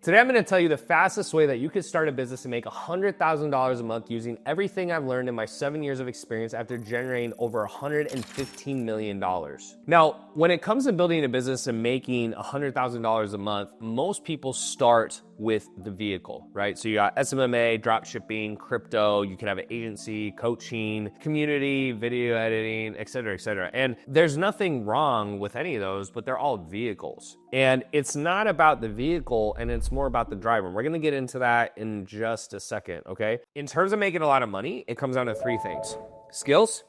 Today, I'm going to tell you the fastest way that you could start a business and make $100,000 a month using everything I've learned in my 7 years of experience after generating over $115 million. Now, when it comes to building a business and making $100,000 a month, most people start with the vehicle, right? So you got SMMA, drop shipping, crypto, you can have an agency, coaching, community, video editing, et cetera, et cetera. And there's nothing wrong with any of those, but they're all vehicles. And it's not about the vehicle, and it's more about the driver. We're gonna get into that in just a second, okay? In terms of making a lot of money, it comes down to three things: skills,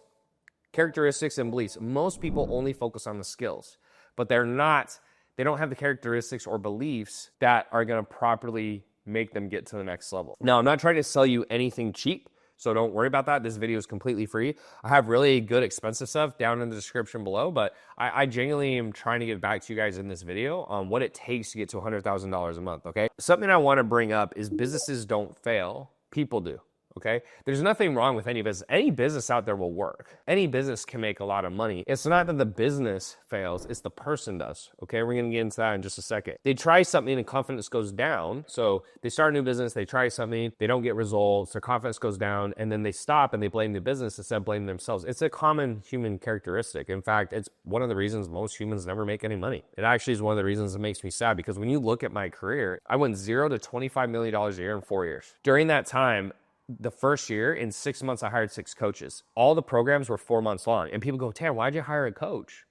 characteristics, and beliefs. Most people only focus on the skills, but they don't have the characteristics or beliefs that are gonna properly make them get to the next level. Now, I'm not trying to sell you anything cheap, so don't worry about that. This video is completely free. I have really good expensive stuff down in the description below, but I genuinely am trying to get back to you guys in this video on what it takes to get to $100,000 a month, okay? Something I wanna bring up is businesses don't fail, people do. Okay? There's nothing wrong with any business. Any business out there will work. Any business can make a lot of money. It's not that the business fails, it's the person does. Okay? We're gonna get into that in just a second. They try something and confidence goes down. So they start a new business, they try something, they don't get results, their confidence goes down, and then they stop and they blame the business instead of blaming themselves. It's a common human characteristic. In fact, it's one of the reasons most humans never make any money. It actually is one of the reasons that makes me sad, because when you look at my career, I went $0 to $25 million a year in 4 years. During that time, the first year, in 6 months, I hired 6 coaches. All the programs were 4 months long. And people go, Tam, why'd you hire a coach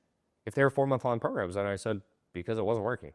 if they were 4-month-long programs? And I said, because it wasn't working.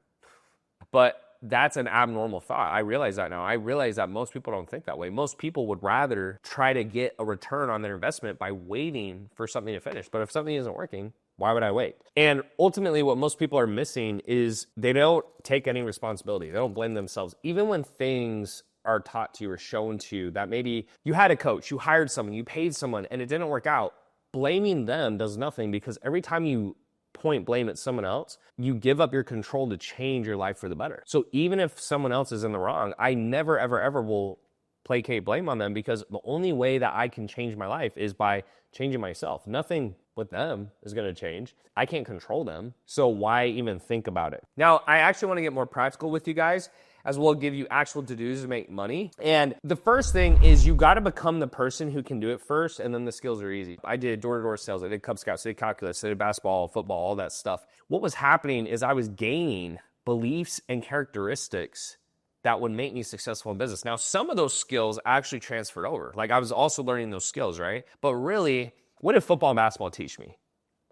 But that's an abnormal thought. I realize that now. I realize that most people don't think that way. Most people would rather try to get a return on their investment by waiting for something to finish. But if something isn't working, why would I wait? And ultimately, what most people are missing is they don't take any responsibility. They don't blame themselves. Even when things are taught to you or shown to you that maybe you had a coach, you hired someone, you paid someone, and it didn't work out, blaming them does nothing, because every time you point blame at someone else, you give up your control to change your life for the better. So even if someone else is in the wrong, I never, ever, ever will placate blame on them, because the only way that I can change my life is by changing myself. Nothing with them is going to change. I can't control them. So why even think about it? Now, I actually want to get more practical with you guys, as well give you actual to-dos to make money. And the first thing is you got to become the person who can do it first, and then the skills are easy. I did door-to-door sales, I did Cub Scouts, I did calculus, I did basketball, football, all that stuff. What was happening is I was gaining beliefs and characteristics that would make me successful in business. Now, some of those skills actually transferred over. Like, I was also learning those skills, right? But really, what did football and basketball teach me?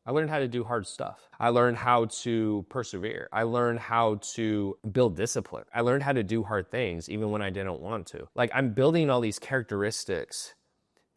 I learned how to do hard stuff. I learned how to persevere. I learned how to build discipline. I learned how to do hard things even when I didn't want to. Like, I'm building all these characteristics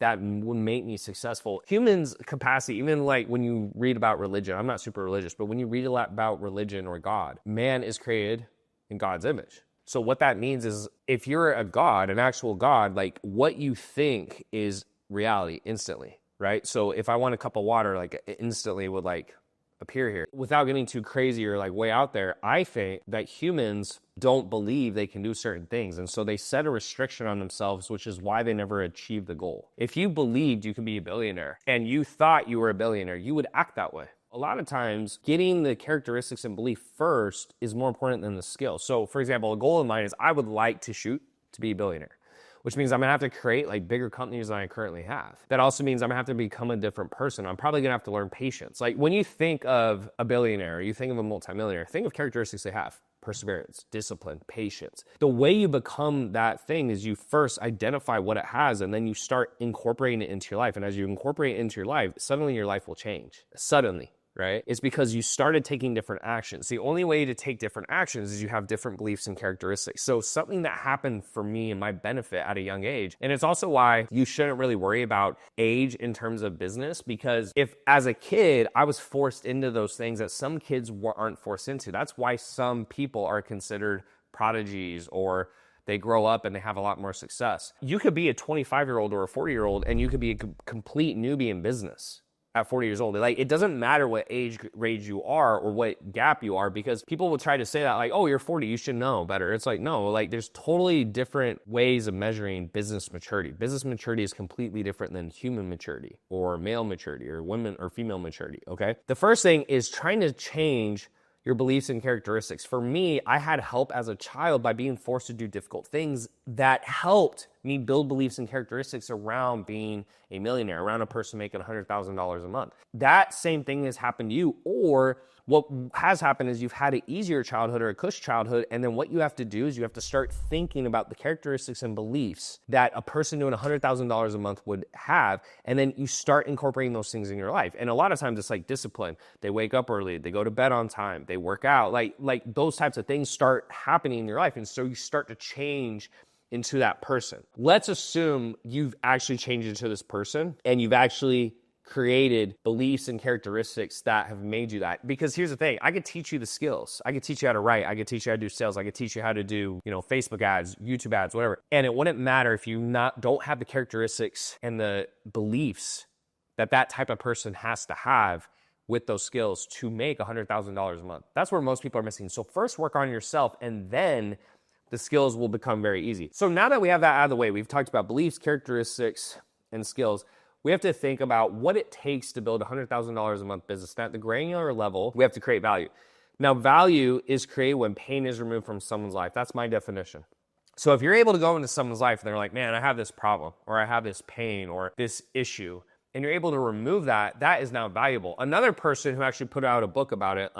that would make me successful. Humans' capacity, even like when you read about religion, I'm not super religious, but when you read a lot about religion or God, man is created in God's image. So what that means is if you're a God, an actual God, like what you think is reality instantly. Right? So if I want a cup of water, like it instantly would like appear here. Without getting too crazy or like way out there, I think that humans don't believe they can do certain things. And so they set a restriction on themselves, which is why they never achieve the goal. If you believed you could be a billionaire and you thought you were a billionaire, you would act that way. A lot of times, getting the characteristics and belief first is more important than the skill. So for example, a goal of mine is I would like to shoot to be a billionaire, which means I'm gonna have to create like bigger companies than I currently have. That also means I'm gonna have to become a different person. I'm probably gonna have to learn patience. Like when you think of a billionaire, you think of a multimillionaire, think of characteristics they have: perseverance, discipline, patience. The way you become that thing is you first identify what it has, and then you start incorporating it into your life. And as you incorporate it into your life, suddenly your life will change. Suddenly. Right? It's because you started taking different actions. The only way to take different actions is you have different beliefs and characteristics. So something that happened for me and my benefit at a young age, and it's also why you shouldn't really worry about age in terms of business, because if as a kid, I was forced into those things that some kids aren't forced into. That's why some people are considered prodigies, or they grow up and they have a lot more success. You could be a 25-year-old or a 40-year-old and you could be a complete newbie in business at 40 years old. Like, it doesn't matter what age range you are or what gap you are, because people will try to say that like, oh, you're 40, you should know better. It's like, no, like there's totally different ways of measuring business maturity. Business maturity is completely different than human maturity or male maturity or women or female maturity, okay? The first thing is trying to change your beliefs and characteristics. For me, I had help as a child by being forced to do difficult things that helped me build beliefs and characteristics around being a millionaire, around a person making $100,000 a month. That same thing has happened to you, or what has happened is you've had an easier childhood or a cush childhood, and then what you have to do is you have to start thinking about the characteristics and beliefs that a person doing $100,000 a month would have, and then you start incorporating those things in your life. And a lot of times it's like discipline. They wake up early, they go to bed on time, they work out, like those types of things start happening in your life, and so you start to change into that person. Let's assume you've actually changed into this person and you've actually created beliefs and characteristics that have made you that. Because here's the thing, I could teach you the skills. I could teach you how to write. I could teach you how to do sales. I could teach you how to do, Facebook ads, YouTube ads, whatever. And it wouldn't matter if you don't have the characteristics and the beliefs that type of person has to have with those skills to make $100,000 a month. That's where most people are missing. So first work on yourself, and then the skills will become very easy. So now that we have that out of the way, we've talked about beliefs, characteristics, and skills. We have to think about what it takes to build a $100,000 a month business. Now, at the granular level, we have to create value. Now, value is created when pain is removed from someone's life. That's my definition. So if you're able to go into someone's life and they're like, man, I have this problem, or I have this pain, or this issue, and you're able to remove that, that is now valuable. Another person who actually put out a book about it,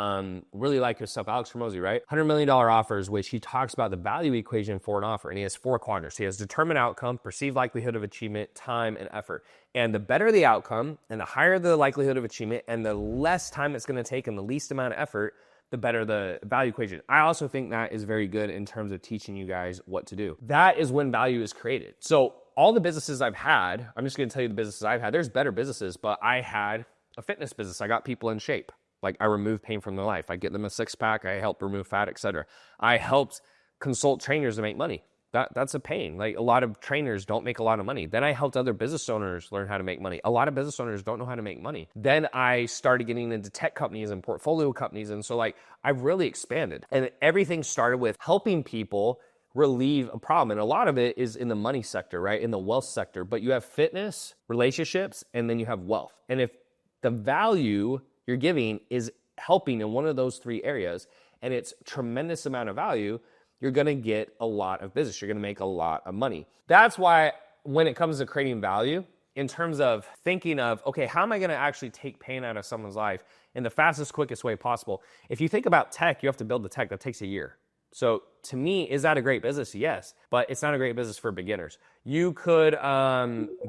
really like his stuff, Alex Hormozi, right? $100 million offers, which he talks about the value equation for an offer. And he has 4 quadrants. He has determined outcome, perceived likelihood of achievement, time, and effort. And the better the outcome, and the higher the likelihood of achievement, and the less time it's gonna take and the least amount of effort, the better the value equation. I also think that is very good in terms of teaching you guys what to do. That is when value is created. So all the businesses I've had, I'm just gonna tell you the businesses I've had. There's better businesses, but I had a fitness business. I got people in shape. Like, I removed pain from their life. I get them a 6-pack, I help remove fat, etc. I helped consult trainers to make money. That's a pain. Like, a lot of trainers don't make a lot of money. Then I helped other business owners learn how to make money. A lot of business owners don't know how to make money. Then I started getting into tech companies and portfolio companies. And so I've really expanded. And everything started with helping people relieve a problem. And a lot of it is in the money sector, right? In the wealth sector. But you have fitness, relationships, and then you have wealth. And if the value you're giving is helping in one of those 3 areas, and it's tremendous amount of value, you're gonna get a lot of business. You're gonna make a lot of money. That's why when it comes to creating value, in terms of thinking of, okay, how am I gonna actually take pain out of someone's life in the fastest, quickest way possible? If you think about tech, you have to build the tech. That takes a year. So to me, is that a great business? Yes, but it's not a great business for beginners. You could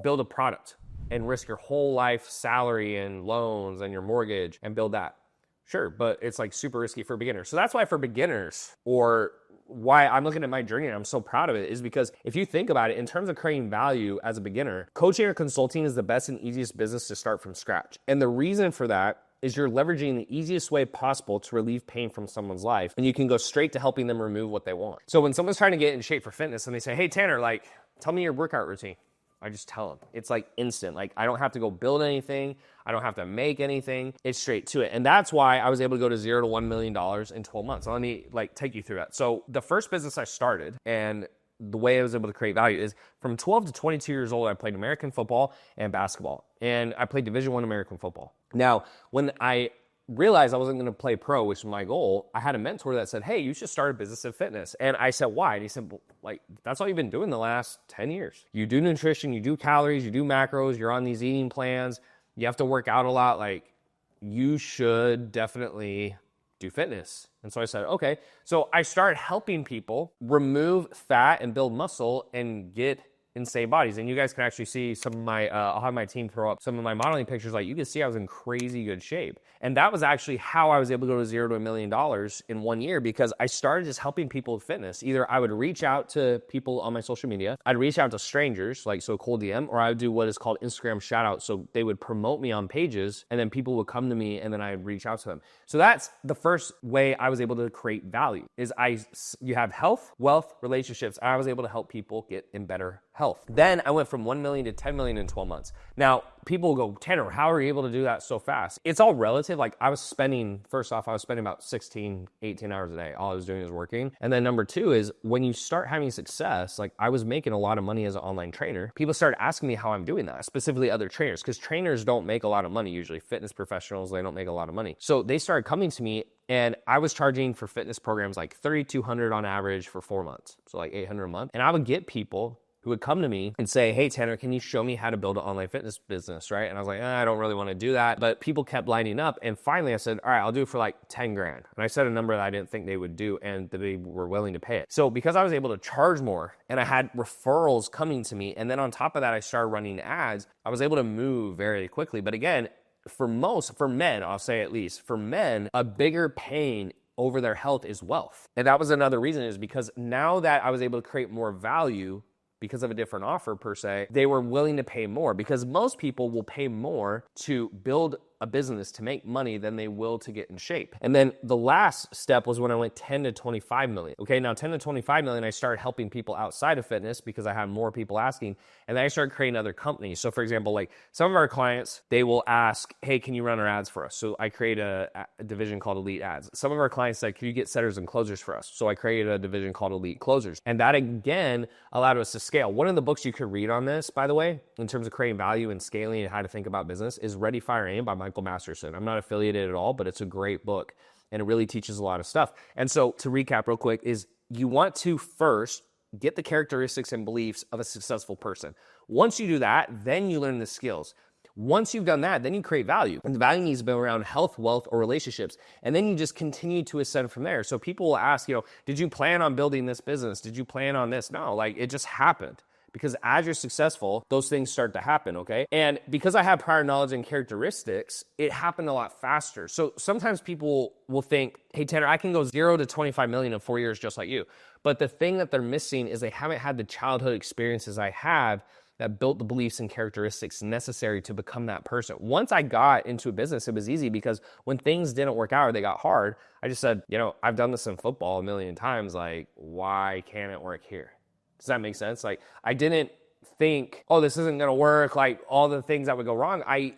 build a product and risk your whole life salary and loans and your mortgage and build that. Sure, but it's like super risky for beginners. So that's why for beginners, or why I'm looking at my journey and I'm so proud of it, is because if you think about it, in terms of creating value as a beginner, coaching or consulting is the best and easiest business to start from scratch. And the reason for that is you're leveraging the easiest way possible to relieve pain from someone's life, and you can go straight to helping them remove what they want. So when someone's trying to get in shape for fitness and they say, hey, Tanner, tell me your workout routine, I just tell them. It's instant. I don't have to go build anything. I don't have to make anything. It's straight to it. And that's why I was able to go to $0 to $1 million in 12 months. So let me take you through that. So the first business I started, and the way I was able to create value, is from 12 to 22 years old, I played American football and basketball. And I played Division I American football. Now, when I realized I wasn't going to play pro, which was my goal, I had a mentor that said, hey, you should start a business of fitness. And I said, why? And he said, that's all you've been doing the last 10 years. You do nutrition, you do calories, you do macros, you're on these eating plans, you have to work out a lot. You should definitely do fitness. And so I said, okay. So I started helping people remove fat and build muscle and get insane bodies. And you guys can actually see some of my, I'll have my team throw up some of my modeling pictures. You can see I was in crazy good shape. And that was actually how I was able to go to $0 to $1 million in 1 year, because I started just helping people with fitness. Either I would reach out to people on my social media, I'd reach out to strangers, so cold DM, or I would do what is called Instagram shout out. So they would promote me on pages, and then people would come to me, and then I'd reach out to them. So that's the first way I was able to create value, is you have health, wealth, relationships, and I was able to help people get in better health. health. Then I went from 1 million to 10 million in 12 months. Now, people will go, Tanner, how are you able to do that so fast? It's all relative. Like I was spending about 16, 18 hours a day. All I was doing was working. And then number two is when you start having success, like I was making a lot of money as an online trainer. People started asking me how I'm doing that, specifically other trainers, because trainers don't make a lot of money usually. Fitness professionals, they don't make a lot of money. So they started coming to me and I was charging for fitness programs like $3,200 on average for 4 months. So like $800 a month. And I would get people who would come to me and say, hey, Tanner, can you show me how to build an online fitness business, right? And I was like, I don't really want to do that. But people kept lining up. And finally I said, all right, I'll do it for like 10 grand. And I said a number that I didn't think they would do and that they were willing to pay it. So because I was able to charge more and I had referrals coming to me, and then on top of that, I started running ads, I was able to move very quickly. But again, for men, I'll say at least, for men, a bigger pain over their health is wealth. And that was another reason, is because now that I was able to create more value because of a different offer per se, they were willing to pay more, because most people will pay more to build a business to make money than they will to get in shape. And then the last step was when I went 10 to 25 million. Okay, now 10 to 25 million, I started helping people outside of fitness because I had more people asking. And then I started creating other companies. So for example, like some of our clients, they will ask, hey, can you run our ads for us? So I create a division called Elite Ads. Some of our clients said, can you get setters and closers for us? So I created a division called Elite Closers. And that again allowed us to scale. One of the books you could read on this, by the way, in terms of creating value and scaling and how to think about business, is Ready, Fire, Aim by Michael Masterson. I'm not affiliated at all, but it's a great book and it really teaches a lot of stuff. And so to recap real quick is you want to first get the characteristics and beliefs of a successful person. Once you do that, then you learn the skills. Once you've done that, then you create value. And the value needs to be around health, wealth, or relationships. And then you just continue to ascend from there. So people will ask, did you plan on building this business? Did you plan on this? No, like it just happened. Because as you're successful, those things start to happen, okay? And because I have prior knowledge and characteristics, it happened a lot faster. So sometimes people will think, hey, Tanner, I can go 0 to 25 million in 4 years just like you. But the thing that they're missing is they haven't had the childhood experiences I have that built the beliefs and characteristics necessary to become that person. Once I got into a business, it was easy because when things didn't work out or they got hard, I just said, I've done this in football a million times. Like, why can't it work here? Does that make sense? Like, I didn't think, oh, this isn't gonna work, like all the things that would go wrong. I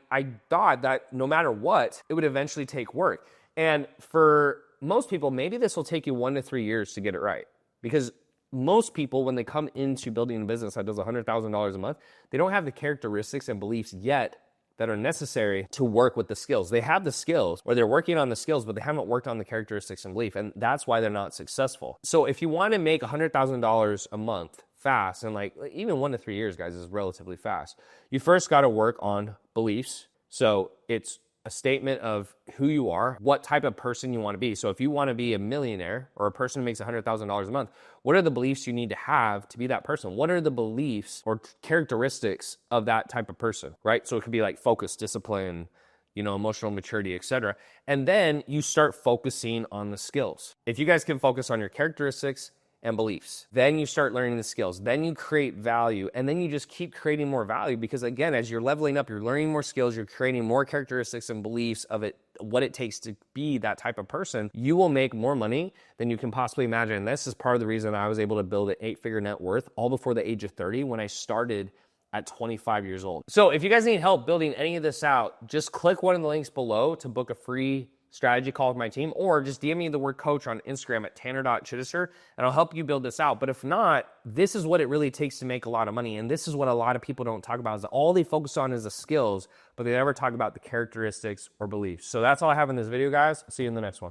thought that no matter what, it would eventually take work. And for most people, maybe this will take you 1 to 3 years to get it right. Because most people, when they come into building a business that does $100,000 a month, they don't have the characteristics and beliefs yet that are necessary to work with the skills. They have the skills, or they're working on the skills, but they haven't worked on the characteristics and belief, and that's why they're not successful. So if you want to make $100,000 a month fast, and like even 1 to 3 years, guys, is relatively fast, you first got to work on beliefs. So it's a statement of who you are, what type of person you want to be. So if you want to be a millionaire or a person who makes $100,000 a month, what are the beliefs you need to have to be that person? What are the beliefs or characteristics of that type of person, right? So it could be like focus, discipline, emotional maturity, etc. And then you start focusing on the skills. If you guys can focus on your characteristics and beliefs, then you start learning the skills, then you create value, and then you just keep creating more value, because again, as you're leveling up, you're learning more skills, you're creating more characteristics and beliefs of it, what it takes to be that type of person. You will make more money than you can possibly imagine. And this is part of the reason I was able to build an 8-figure net worth all before the age of 30 when I started at 25 years old. So if you guys need help building any of this out, just click one of the links below to book a free strategy call with my team, or just DM me the word coach on Instagram at tanner.chidester, and I'll help you build this out. But if not, this is what it really takes to make a lot of money. And this is what a lot of people don't talk about, is that all they focus on is the skills, but they never talk about the characteristics or beliefs. So that's all I have in this video, guys. See you in the next one.